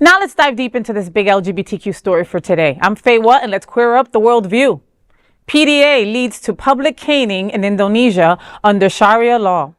Now let's dive deep into this big LGBTQ story for today. I'm Faye Watt, and let's queer up the world view. PDA leads to public caning in Indonesia under Sharia law.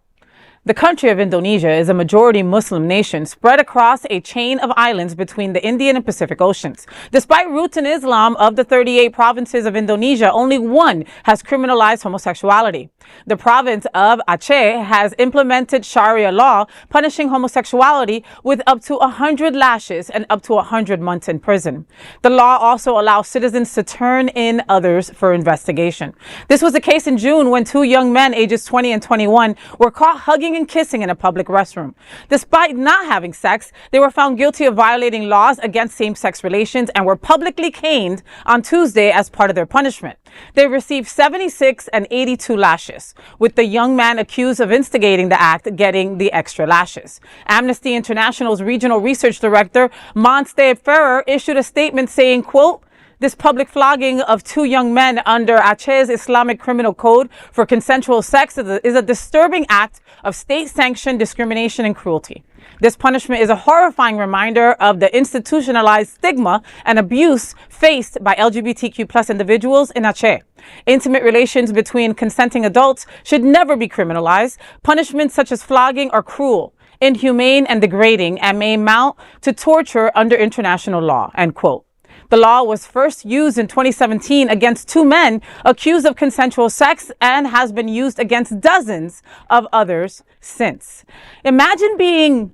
The country of Indonesia is a majority Muslim nation spread across a chain of islands between the Indian and Pacific Oceans. Despite roots in Islam, of the 38 provinces of Indonesia, only one has criminalized homosexuality. The province of Aceh has implemented Sharia law, punishing homosexuality with up to 100 lashes and up to 100 months in prison. The law also allows citizens to turn in others for investigation. This was the case in June when two young men, ages 20 and 21, were caught hugging and kissing in a public restroom. Despite not having sex, they were found guilty of violating laws against same-sex relations and were publicly caned on Tuesday as part of their punishment. They received 76 and 82 lashes, with the young man accused of instigating the act getting the extra lashes. Amnesty International's regional research director, Monste Ferrer, issued a statement saying, quote, "This public flogging of two young men under Aceh's Islamic Criminal Code for consensual sex is a disturbing act of state-sanctioned discrimination and cruelty. This punishment is a horrifying reminder of the institutionalized stigma and abuse faced by LGBTQ+ individuals in Aceh. Intimate relations between consenting adults should never be criminalized. Punishments such as flogging are cruel, inhumane, and degrading, and may amount to torture under international law," end quote. The law was first used in 2017 against two men accused of consensual sex and has been used against dozens of others since. Imagine being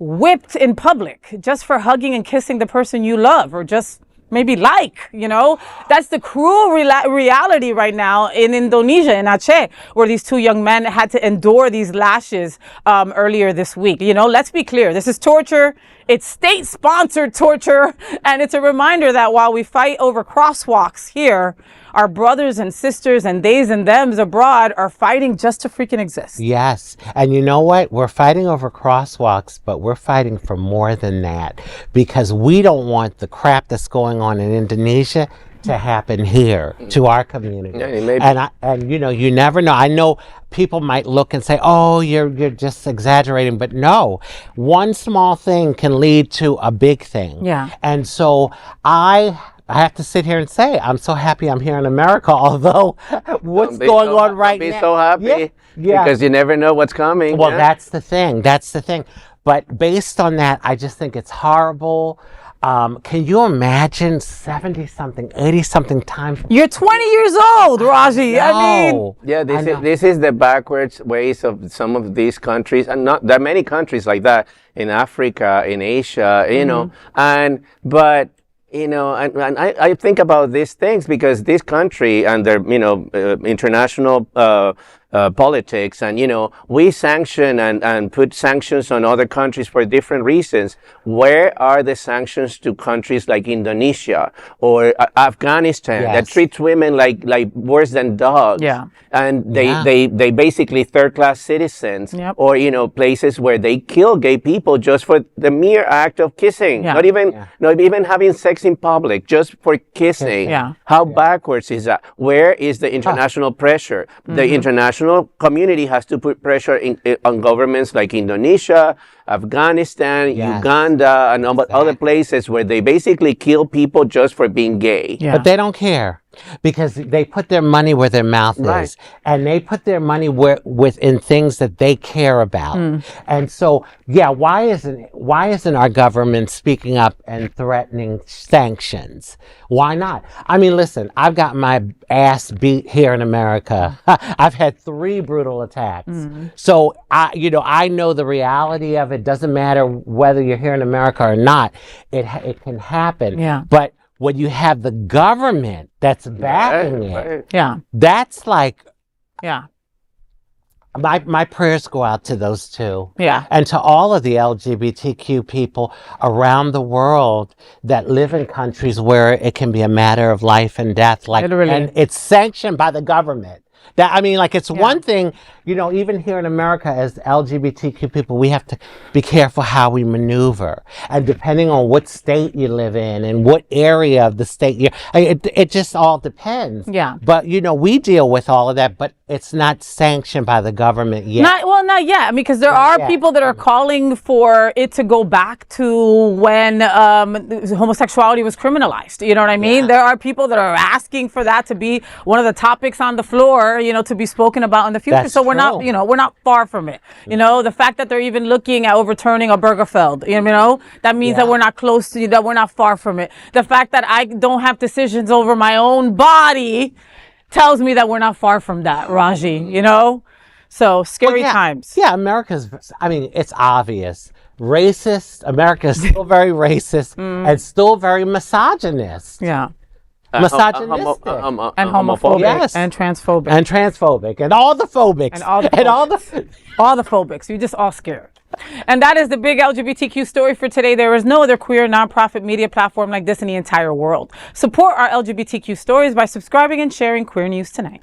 whipped in public just for hugging and kissing the person you love or just maybe That's the cruel reality right now in Indonesia, in Aceh, where these two young men had to endure these lashes earlier this week. Let's be clear. This is torture. It's state-sponsored torture. And it's a reminder that while we fight over crosswalks here, our brothers and sisters and theys and thems abroad are fighting just to freaking exist. Yes. And you know what? We're fighting over crosswalks, but we're fighting for more than that, because we don't want the crap that's going on in Indonesia to happen here to our community. Yeah, and you never know. I know people might look and say, "Oh, you're just exaggerating," but no, one small thing can lead to a big thing. Yeah. And so I have to sit here and say, I'm so happy I'm here in America, although what's going on right now. Be so happy, because you never know what's coming. Well, that's the thing. But based on that, I just think it's horrible. Can you imagine 70-something, 80-something times? You're 20 years old, Raji. This is the backwards ways of some of these countries, and not there are many countries like that in Africa, in Asia, but I think about these things because this country and their, international politics, and we sanction and put sanctions on other countries for different reasons. Where are the sanctions to countries like Indonesia or Afghanistan that treats women like worse than dogs? Yeah. And they basically third-class citizens, or places where they kill gay people just for the mere act of kissing, not even having sex in public, just for kissing. How backwards is that? Where is the international pressure? The international community has to put pressure on governments like Indonesia, Afghanistan, Uganda, and other places where they basically kill people just for being gay. But they don't care, because they put their money where their mouth is, and they put their money within things that they care about. And so, why isn't our government speaking up and threatening sanctions? Why not? I mean, listen, I've got my ass beat here in America. I've had 3 brutal attacks. So I know the reality of it. Doesn't matter whether you're here in America or not. It can happen. But when you have the government that's backing it, that's like, my prayers go out to those two. And to all of the LGBTQ people around the world that live in countries where it can be a matter of life and death. And it's sanctioned by the government. That, I mean, like, it's one thing, you know, even here in America as LGBTQ people, we have to be careful how we maneuver. And depending on what state you live in and what area of the state it just all depends. Yeah. But, you know, we deal with all of that, but it's not sanctioned by the government yet. Not yet. I mean, because there are people that are calling for it to go back to when homosexuality was criminalized. You know what I mean? There are people that are asking for that to be one of the topics on the floor, you know, to be spoken about in the future. That's so we're true. not, you know, we're not far from it. You know, the fact that they're even looking at overturning a Burgerfeld, you know, that means that we're not close to, that we're not far from it. The fact that I don't have decisions over my own body tells me that we're not far from that, Raji, you know? So scary times. Yeah, America's, I mean, it's obvious. Racist. America is still very racist and still very misogynist. Yeah. Misogynistic. And homophobic. Yes. And transphobic. And transphobic. And all the phobics. And all the all the phobics. You're just all scared. And that is the big LGBTQ story for today. There is no other queer nonprofit media platform like this in the entire world. Support our LGBTQ stories by subscribing and sharing Queer News Tonight.